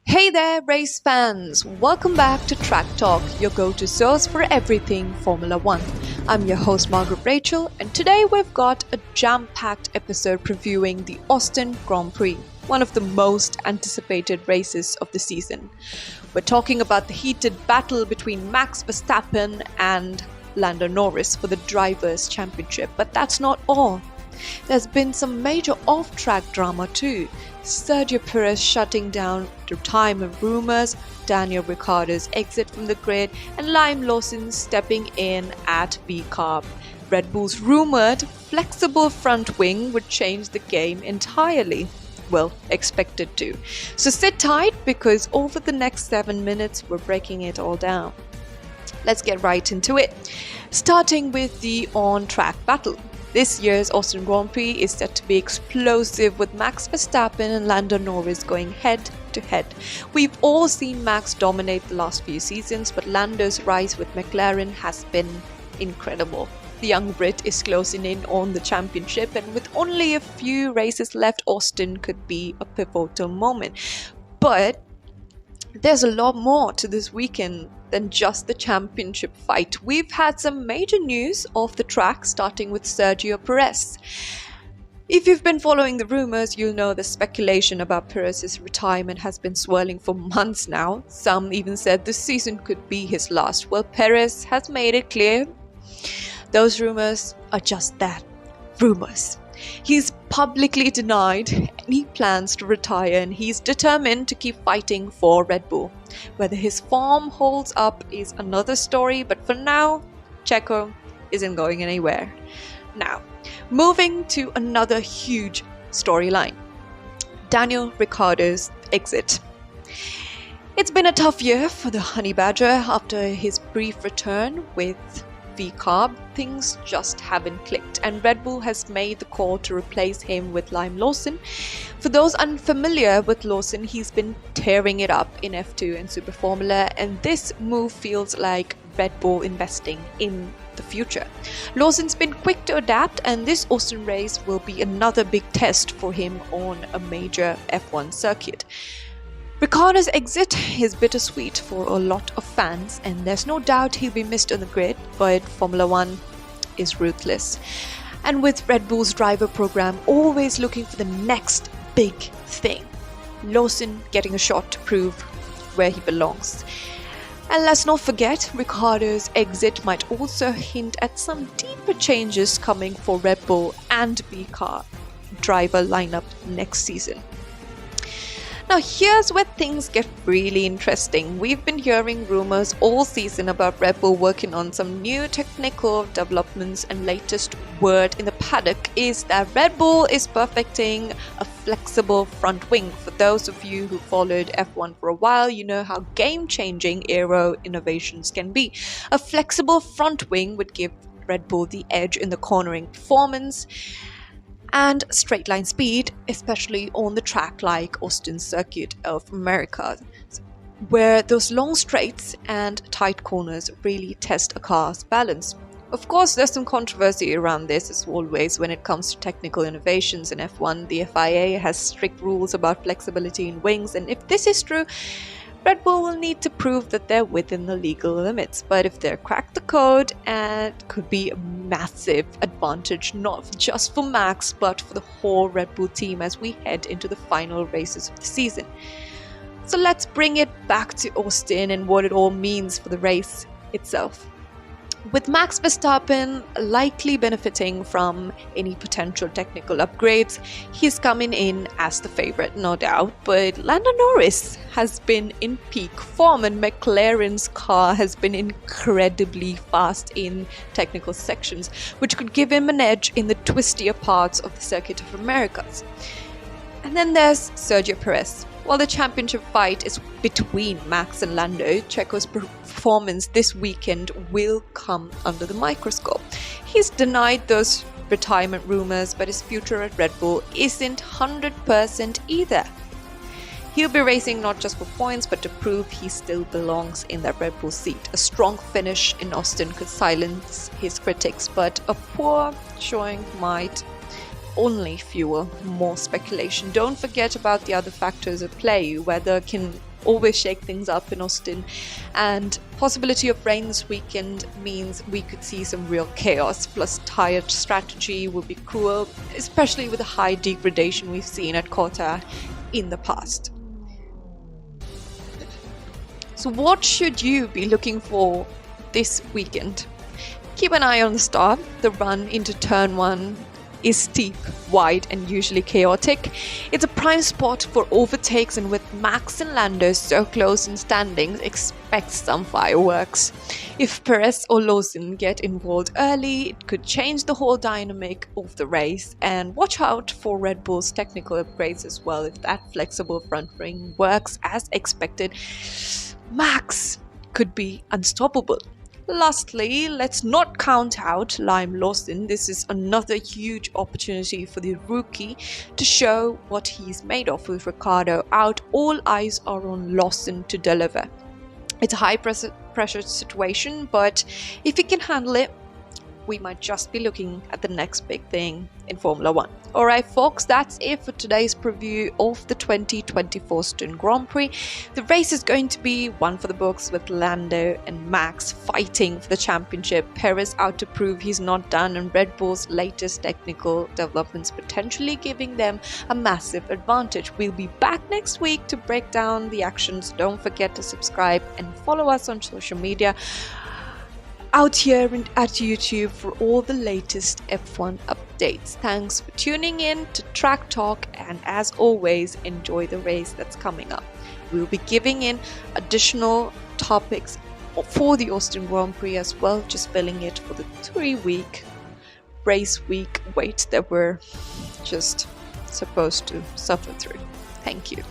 Hey there, race fans! Welcome back to Track Talk, your go-to source for everything Formula One. I'm your host Margaret Rachel, and today we've got a jam-packed episode previewing the Austin Grand Prix, one of the most anticipated races of the season. We're talking about the heated battle between Max Verstappen and Lando Norris for the Drivers' Championship, but that's not all. There's been some major off-track drama too. Sergio Perez shutting down retirement rumors, Daniel Ricciardo's exit from the grid, and Lime Lawson stepping in at VCARB. Red Bull's rumored flexible front wing would change the game entirely. Well, expected to. So sit tight because over the next 7 minutes we're breaking it all down. Let's get right into it. Starting with the on-track battle. This year's Austin Grand Prix is set to be explosive with Max Verstappen and Lando Norris going head to head. We've all seen Max dominate the last few seasons, but Lando's rise with McLaren has been incredible. The young Brit is closing in on the championship, and with only a few races left, Austin could be a pivotal moment. But there's a lot more to this weekend than just the championship fight. We've had some major news off the track, starting with Sergio Perez. If you've been following the rumors, you'll know the speculation about Perez's retirement has been swirling for months now. Some even said this season could be his last. Well, Perez has made it clear those rumors are just that, rumors. He's publicly denied any plans to retire, and he's determined to keep fighting for Red Bull. Whether his form holds up is another story, but for now, Checo isn't going anywhere. Now, moving to another huge storyline, Daniel Ricciardo's exit. It's been a tough year for the Honey Badger after his brief return with VCARB. Things just haven't clicked, and Red Bull has made the call to replace him with Lime Lawson. For those unfamiliar with Lawson, he's been tearing it up in F2 and Super Formula, and this move feels like Red Bull investing in the future. Lawson's been quick to adapt, and this Austin race will be another big test for him on a major F1 circuit. Ricciardo's exit is bittersweet for a lot of fans, and there's no doubt he'll be missed on the grid, but Formula One is ruthless. And with Red Bull's driver program always looking for the next big thing, Lawson getting a shot to prove where he belongs. And let's not forget, Ricciardo's exit might also hint at some deeper changes coming for Red Bull and VCARB driver lineup next season. Now here's where things get really interesting. We've been hearing rumors all season about Red Bull working on some new technical developments, and latest word in the paddock is that Red Bull is perfecting a flexible front wing. For those of you who followed F1 for a while, you know how game-changing aero innovations can be. A flexible front wing would give Red Bull the edge in the cornering performance and straight line speed, especially on the track like Austin's Circuit of America, where those long straights and tight corners really test a car's balance. Of course, there's some controversy around this as always when it comes to technical innovations in F1. The FIA has strict rules about flexibility in wings, and if this is true, Red Bull will need to prove that they're within the legal limits. But if they crack the code, it could be a massive advantage, not just for Max, but for the whole Red Bull team as we head into the final races of the season. So let's bring it back to Austin and what it all means for the race itself. With Max Verstappen likely benefiting from any potential technical upgrades, he's coming in as the favorite, no doubt. But Lando Norris has been in peak form, and McLaren's car has been incredibly fast in technical sections, which could give him an edge in the twistier parts of the Circuit of Americas. And then there's Sergio Perez. While the championship fight is between Max and Lando, Checo's performance this weekend will come under the microscope. He's denied those retirement rumors, but his future at Red Bull isn't 100% either. He'll be racing not just for points, but to prove he still belongs in that Red Bull seat. A strong finish in Austin could silence his critics, but a poor showing might only fuel more speculation. Don't forget about the other factors at play. Weather can always shake things up in Austin, and possibility of rain this weekend means we could see some real chaos, plus tired strategy will be cruel, especially with the high degradation we've seen at Kota in the past. So what should you be looking for this weekend? Keep an eye on the start. The run into turn 1 is steep, wide, and usually chaotic. It's a prime spot for overtakes, and with Max and Lando so close in standings, expect some fireworks. If Perez or Lawson get involved early, it could change the whole dynamic of the race. And watch out for Red Bull's technical upgrades as well. If that flexible front wing works as expected, Max could be unstoppable. Lastly, let's not count out Liam Lawson. This is another huge opportunity for the rookie to show what he's made of. With Ricciardo out, all eyes are on Lawson to deliver. It's a high pressure situation, but if he can handle it, we might just be looking at the next big thing in Formula 1. Alright folks, that's it for today's preview of the 2024 Austin Grand Prix. The race is going to be one for the books, with Lando and Max fighting for the championship, Perez out to prove he's not done, and Red Bull's latest technical developments potentially giving them a massive advantage. We'll be back next week to break down the actions. Don't forget to subscribe and follow us on social media out here and at YouTube for all the latest F1 updates. Thanks for tuning in to Track Talk, and as always, enjoy the race that's coming up. We'll be giving in additional topics for the Austin Grand Prix as well, just filling it for the 3-week race week wait that we're just supposed to suffer through. Thank you.